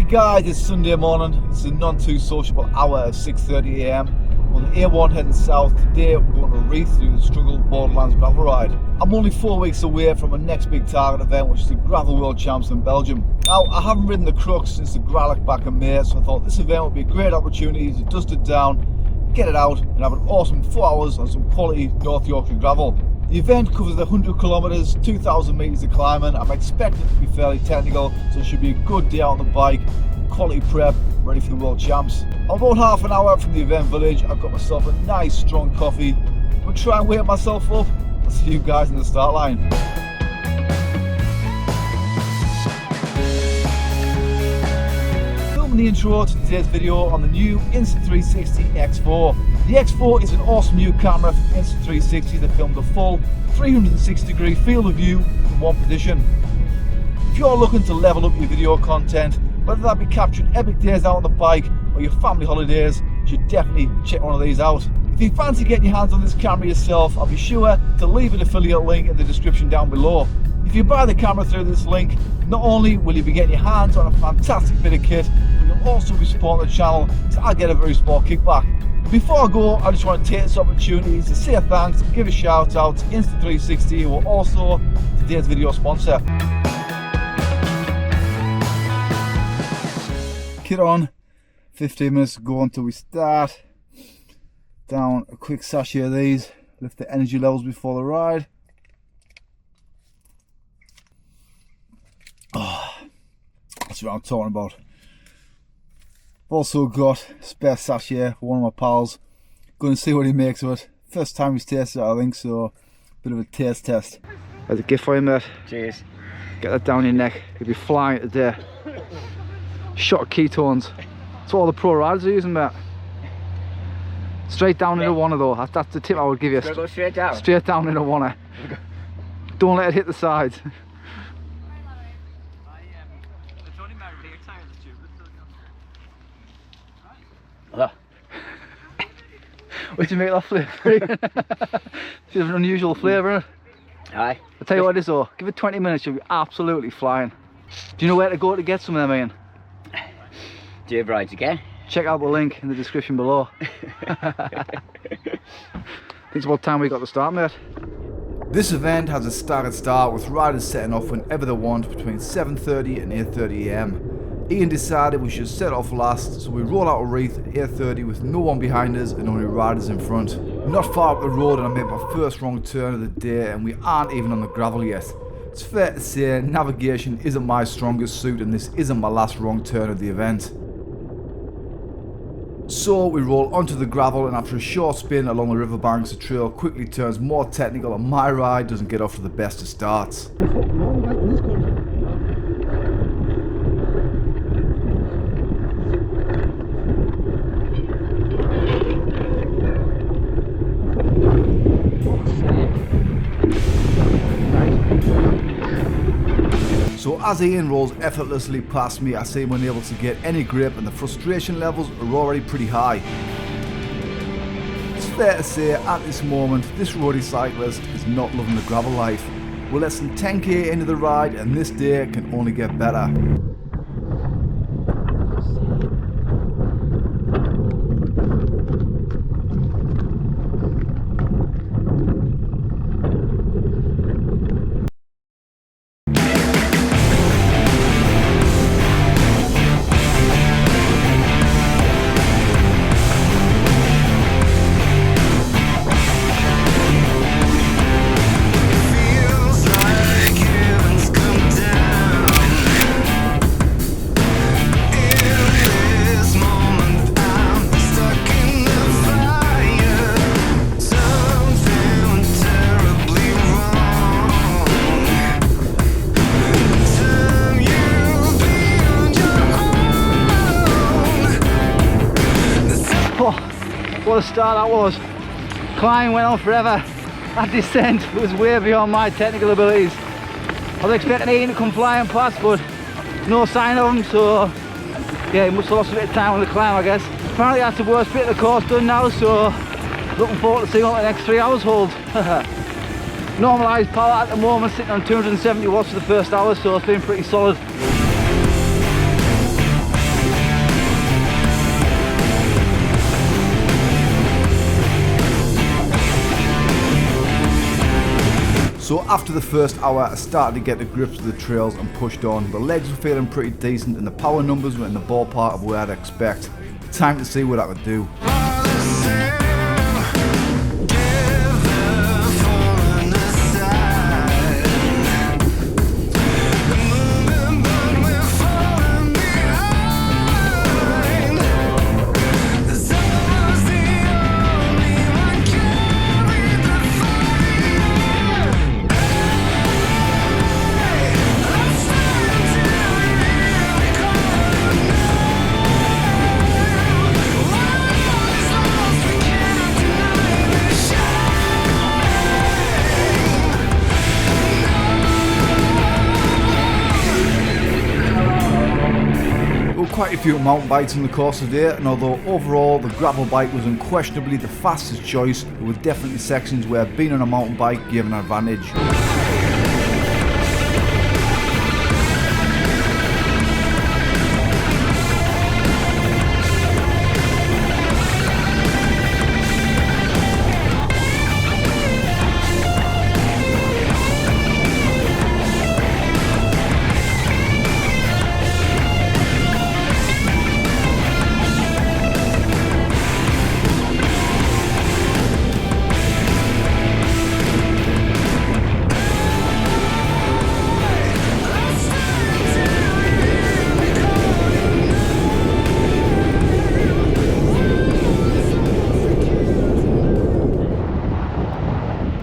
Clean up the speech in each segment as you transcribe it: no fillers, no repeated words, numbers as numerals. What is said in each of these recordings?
Guys, it's Sunday morning. It's a non too sociable hour of 6:30 AM. On the A1 heading south. Today we're going to Reeth through the struggle Borderlands Gravel ride. I'm only 4 weeks away from my next big target event, which is the Gravel World Champs in Belgium. Now, I haven't ridden the Crux since the Gravel back in May, so I thought this event would be a great opportunity to dust it down, get it out and have an awesome 4 hours on some quality North Yorkshire gravel. The event covers 100 kilometres, 2,000 metres of climbing. I'm expecting it to be fairly technical, so it should be a good day out on the bike, quality prep, ready for the World Champs. I'm about half an hour from the event village. I've got myself a nice strong coffee. I'm going to try and wake myself up. I'll see you guys in the start line. The intro to today's video on the new Insta360 X4. The X4 is an awesome new camera from Insta360 that filmed a full 360-degree field of view from one position. If you're looking to level up your video content, whether that be capturing epic days out on the bike or your family holidays, you should definitely check one of these out. If you fancy getting your hands on this camera yourself, I'll be sure to leave an affiliate link in the description down below. If you buy the camera through this link, not only will you be getting your hands on a fantastic bit of kit, but you'll also be supporting the channel, so I get a very small kickback. Before I go, I just want to take this opportunity to say thanks and give a shout out to Insta360, who are also today's video sponsor. Kit on, 15 minutes to go until we start. Down a quick sachet of these, lift the energy levels before the ride. Oh, that's what I'm talking about. I've also got a spare sachet for one of my pals. Going to see what he makes of it. First time he's tasted it, I think, so bit of a taste test. There's a gift for you, mate. Cheers. Get that down your neck. You'll be flying today. Shot of ketones. That's what all the pro riders are using, mate. Straight down into one though. That's the tip I would give you. Go straight down? Straight down into one. Don't let it hit the sides. What do you make that flavour? It's an unusual flavour, isn't it? Aye. I'll tell you what it is though, give it 20 minutes, you'll be absolutely flying. Do you know where to go to get some of them, Ian? Do you have rides again? Check out the link in the description below. I think it's about time we got to start, mate. This event has a staggered start with riders setting off whenever they want between 7:30 and 8:30 AM. Ian decided we should set off last, so we roll out of Reeth at 8:30 with no one behind us and only riders in front. Not far up the road and I made my first wrong turn of the day and we aren't even on the gravel yet. It's fair to say navigation isn't my strongest suit and this isn't my last wrong turn of the event. So we roll onto the gravel and after a short spin along the riverbanks, the trail quickly turns more technical and my ride doesn't get off to the best of starts. So as Ian rolls effortlessly past me, I see him unable to get any grip and the frustration levels are already pretty high. It's fair to say at this moment, this roadie cyclist is not loving the gravel life. We're less than 10k into the ride and this day can only get better. What a start that was. Climb went on forever. That descent was way beyond my technical abilities. I was expecting Ian to come flying past, but no sign of him, so yeah, he must have lost a bit of time on the climb, I guess. Apparently that's the worst bit of the course done now, so looking forward to seeing what the next 3 hours hold. Normalised power at the moment, sitting on 270 watts for the first hour, so it's been pretty solid. So after the first hour, I started to get the grips of the trails and pushed on. The legs were feeling pretty decent and the power numbers were in the ballpark of where I'd expect. Time to see what I could do. Quite a few mountain bikes on the course today, and although overall the gravel bike was unquestionably the fastest choice, there were definitely sections where being on a mountain bike gave an advantage.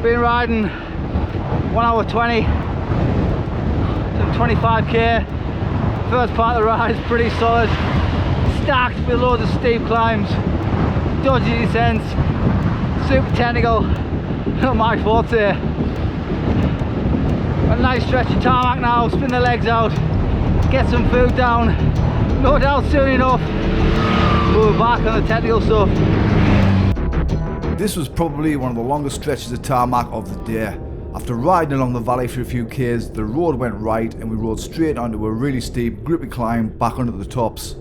Been riding 1 hour 20, some 25k. First part of the ride is pretty solid, stacked with loads of steep climbs, dodgy descents, super technical, not my forte. A nice stretch of tarmac now, spin the legs out, get some food down. No doubt soon enough we'll be back on the technical stuff. This was probably one of the longest stretches of tarmac of the day. After riding along the valley for a few k's, the road went right and we rode straight onto a really steep, grippy climb back onto the tops.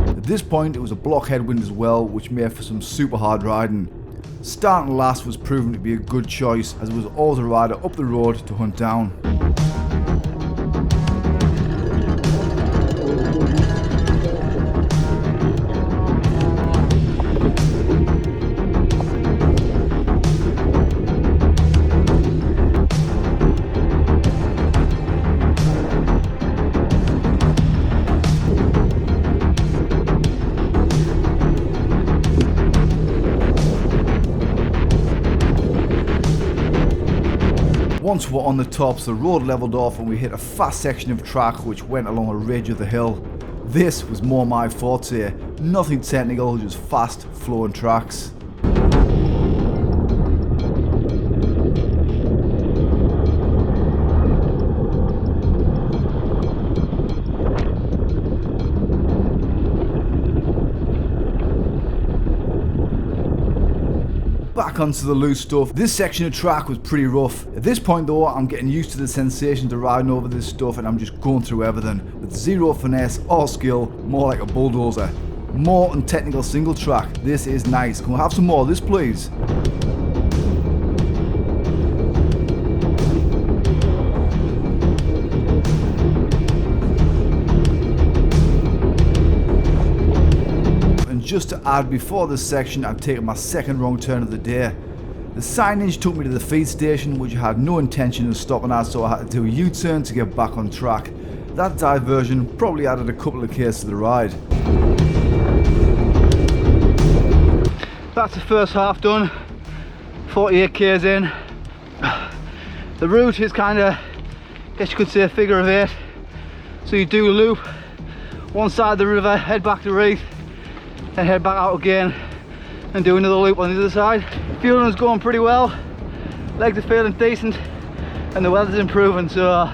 At this point it was a block headwind as well, which made for some super hard riding. Starting last was proven to be a good choice, as it was always a rider up the road to hunt down. Once we're on the tops, the road levelled off and we hit a fast section of track which went along a ridge of the hill. This was more my forte, nothing technical, just fast flowing tracks. Back onto the loose stuff. This section of track was pretty rough. At this point though, I'm getting used to the sensations of riding over this stuff and I'm just going through everything. With zero finesse or skill, more like a bulldozer. More untechnical single track. This is nice. Can we have some more of this please? Just to add, before this section I'd taken my second wrong turn of the day. The signage took me to the feed station, which I had no intention of stopping at, so I had to do a U-turn to get back on track. That diversion probably added a couple of k's to the ride. That's the first half done, 48 k's in. The route is kind of, I guess you could say, a figure of 8. So you do a loop, one side of the river, head back to Reeth, then head back out again and do another loop on the other side. Fueling is going pretty well, legs are feeling decent and the weather's improving, so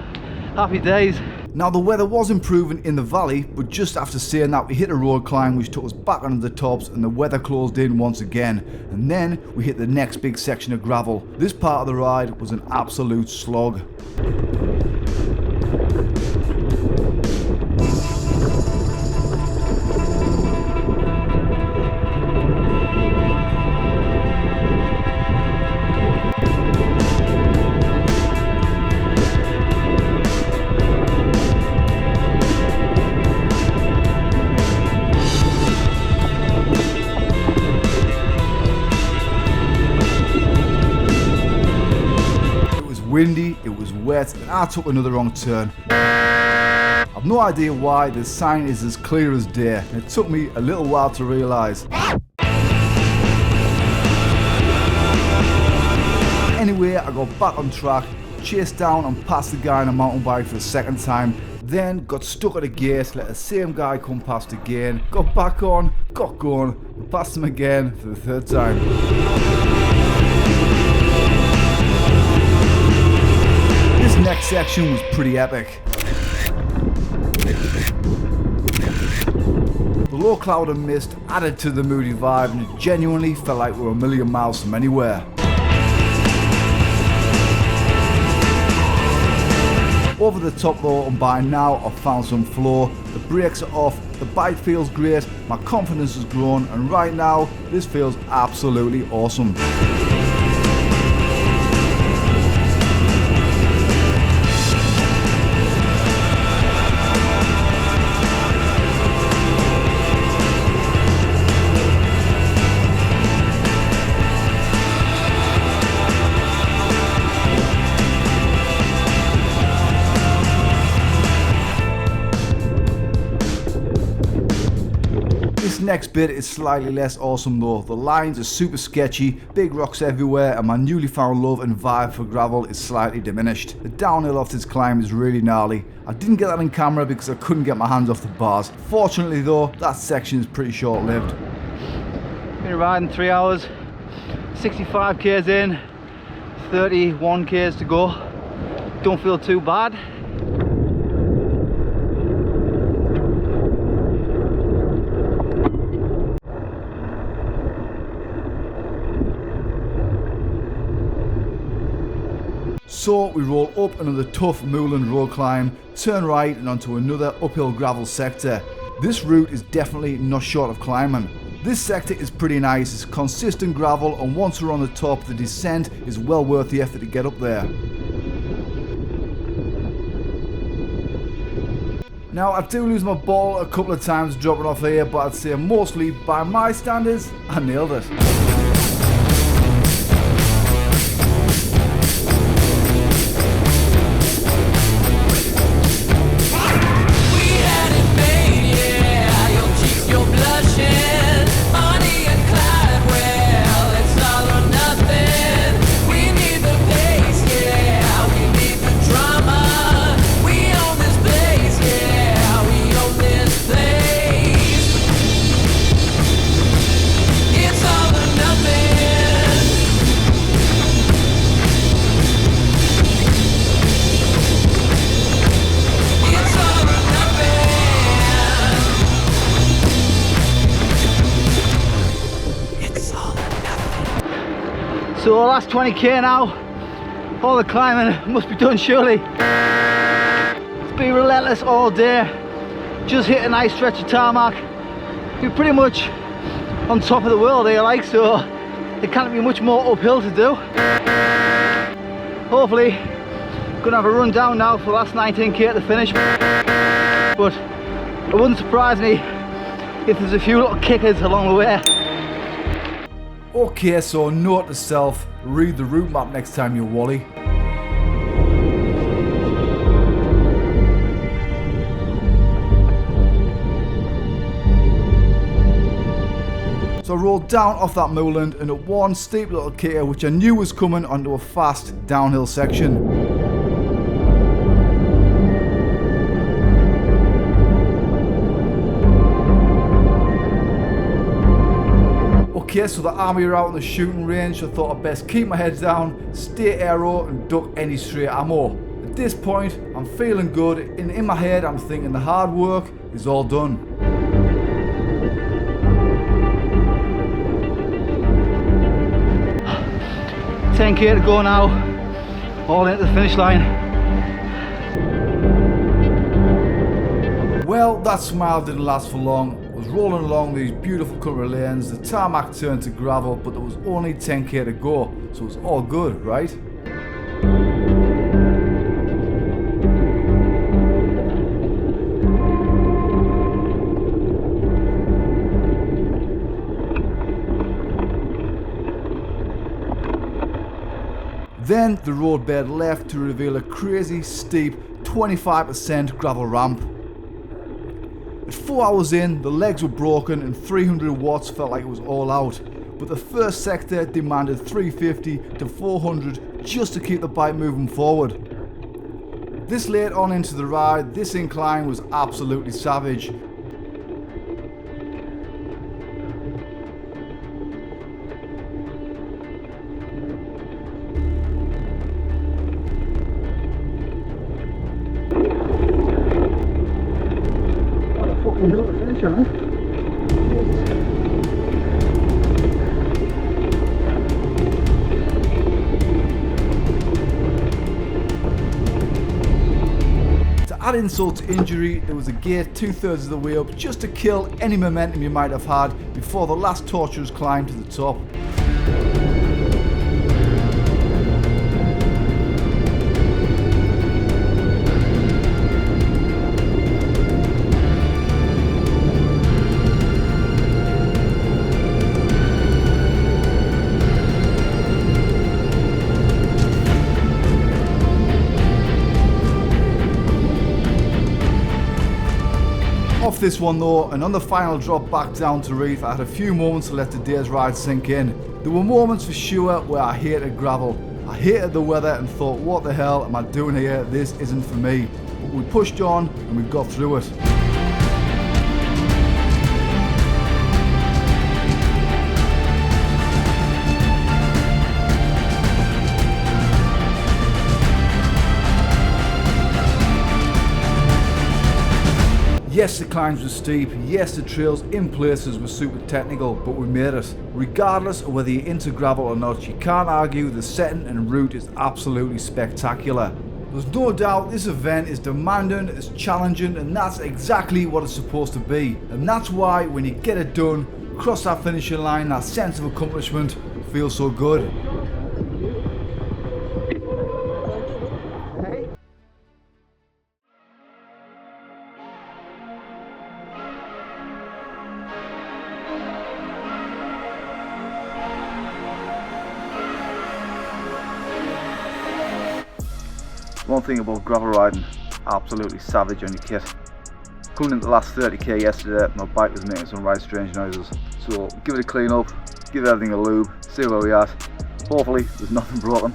happy days. Now the weather was improving in the valley, but just after saying that we hit a road climb which took us back onto the tops and the weather closed in once again, and then we hit the next big section of gravel. This part of the ride was an absolute slog. windy, it was wet, and I took another wrong turn. I've no idea why, the sign is as clear as day, and it took me a little while to realise. Anyway, I got back on track, chased down and passed the guy on a mountain bike for the second time, then got stuck at a gate, let the same guy come past again, got back on, got going, and passed him again for the third time. This next section was pretty epic. The low cloud and mist added to the moody vibe, and it genuinely felt like we were a million miles from anywhere. Over the top though, and by now I've found some flow, the brakes are off, the bike feels great, my confidence has grown, and right now this feels absolutely awesome. This next bit is slightly less awesome though. The lines are super sketchy, big rocks everywhere, and my newly found love and vibe for gravel is slightly diminished. The downhill off this climb is really gnarly. I didn't get that on camera because I couldn't get my hands off the bars. Fortunately though, that section is pretty short-lived. Been riding 3 hours, 65 k's in, 31 k's to go. Don't feel too bad. So we roll up another tough moorland road climb, turn right and onto another uphill gravel sector. This route is definitely not short of climbing. This sector is pretty nice, it's consistent gravel, and once we're on the top, the descent is well worth the effort to get up there. Now I do lose my ball a couple of times dropping off here, but I'd say mostly by my standards, I nailed it. So last 20k now, all the climbing must be done surely. It's been relentless all day, just hit a nice stretch of tarmac. We're pretty much on top of the world here, like, so there can't be much more uphill to do. Hopefully, gonna have a run down now for the last 19k at the finish, but it wouldn't surprise me if there's a few little kickers along the way. Okay, so note to self, read the route map next time you wally. So I rolled down off that moorland and at one steep little kicker which I knew was coming onto a fast downhill section. Okay, so the army are out on the shooting range, so I thought I'd best keep my head down, stay aero and duck any stray ammo. At this point, I'm feeling good, and in my head I'm thinking the hard work is all done. $10k to go now, all into the finish line. Well, that smile didn't last for long. I was rolling along these beautiful country lanes, the tarmac turned to gravel, but there was only 10k to go, so it was all good, right? Then the road bed left to reveal a crazy steep 25% gravel ramp. At 4 hours in, the legs were broken and 300 watts felt like it was all out. But the first sector demanded 350 to 400 just to keep the bike moving forward. This late on into the ride, this incline was absolutely savage. Add insult to injury, there was a gate 2/3 of the way up just to kill any momentum you might have had before the last torturous climb to the top. Off this one though, and on the final drop back down to reef, I had a few moments to let the day's ride sink in. There were moments for sure where I hated gravel. I hated the weather and thought, what the hell am I doing here? This isn't for me. But we pushed on and we got through it. Yes, the climbs were steep, yes, the trails in places were super technical, but we made it. Regardless of whether you're into gravel or not, you can't argue the setting and route is absolutely spectacular. There's no doubt this event is demanding, it's challenging, and that's exactly what it's supposed to be. And that's why when you get it done, cross that finishing line, that sense of accomplishment feels so good. One thing about gravel riding, absolutely savage on your kit. Coming into the last 30k yesterday, my bike was making some right strange noises. So give it a clean up, give everything a lube, see where we're at. Hopefully there's nothing broken.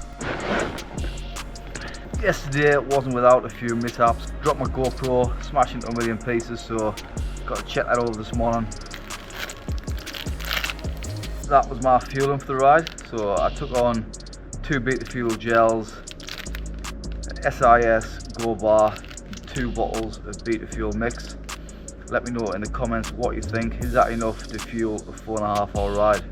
Yesterday wasn't without a few mishaps. Dropped my GoPro, smashed into a million pieces, so got to check that over this morning. That was my fueling for the ride, so I took on 2 beat fuel gels, SIS Go Bar, 2 bottles of Beta Fuel mix. Let me know in the comments what you think. Is that enough to fuel a 4.5 hour ride?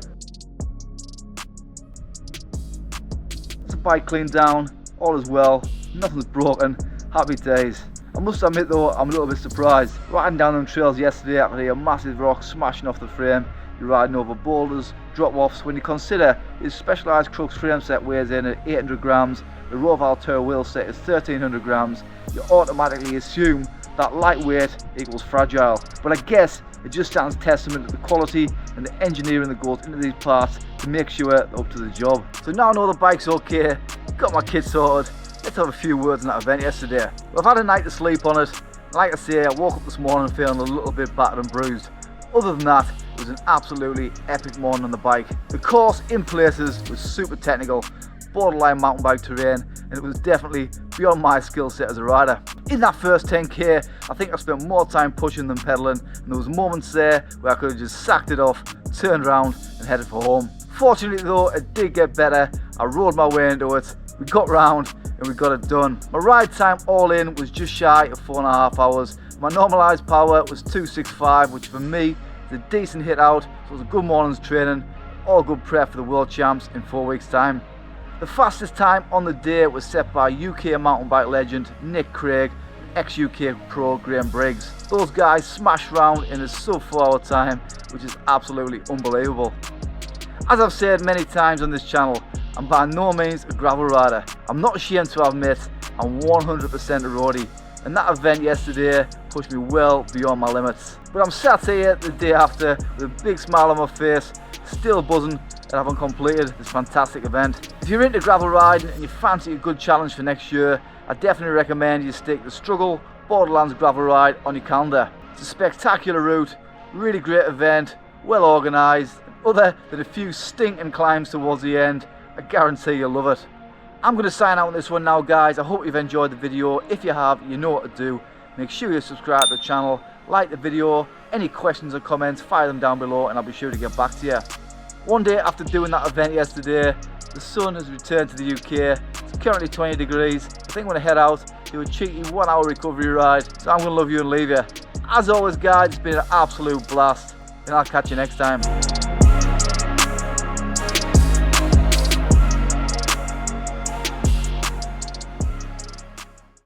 The bike cleaned down, all is well, nothing's broken, happy days. I must admit though, I'm a little bit surprised. Riding down them trails yesterday, I could hear massive rocks smashing off the frame. You're riding over boulders, drop-offs. When you consider his specialised Crux frame set weighs in at 800 grams, the Roval Tour wheel set is 1300 grams, you automatically assume that lightweight equals fragile. But I guess it just stands testament to the quality and the engineering that goes into these parts to make sure they're up to the job. So now I know the bike's okay, got my kit sorted, let's have a few words on that event yesterday. Well, I've had a night to sleep on it. Like I say, I woke up this morning feeling a little bit battered and bruised. Other than that, it was an absolutely epic morning on the bike. The course in places was super technical, borderline mountain bike terrain, and it was definitely beyond my skill set as a rider. In that first 10k, I think I spent more time pushing than pedaling, and there was moments there where I could have just sacked it off, turned around and headed for home. Fortunately though, it did get better. I rode my way into it, we got round and we got it done. My ride time all in was just shy of 4.5 hours. My normalised power was 265, which for me is a decent hit out, so it was a good morning's training, all good prep for the World Champs in 4 weeks time. The fastest time on the day was set by UK mountain bike legend Nick Craig, ex-UK pro Graham Briggs. Those guys smashed round in a sub 4 hour time, which is absolutely unbelievable. As I've said many times on this channel, I'm by no means a gravel rider. I'm not ashamed to admit I'm 100% a roadie, and that event yesterday pushed me well beyond my limits. But I'm sat here the day after with a big smile on my face, still buzzing that haven't completed this fantastic event. If you're into gravel riding and you fancy a good challenge for next year, I definitely recommend you stick the Struggle Borderlands Gravel Ride on your calendar. It's a spectacular route, really great event, well organised. Other than a few stinking climbs towards the end, I guarantee you'll love it. I'm going to sign out on this one now, guys. I hope you've enjoyed the video. If you have, you know what to do. Make sure you subscribe to the channel, like the video. Any questions or comments, fire them down below and I'll be sure to get back to you. One day after doing that event yesterday, the sun has returned to the UK. It's currently 20 degrees. I think I'm going to head out, do a cheeky 1 hour recovery ride. So I'm going to love you and leave you. As always, guys, it's been an absolute blast and I'll catch you next time.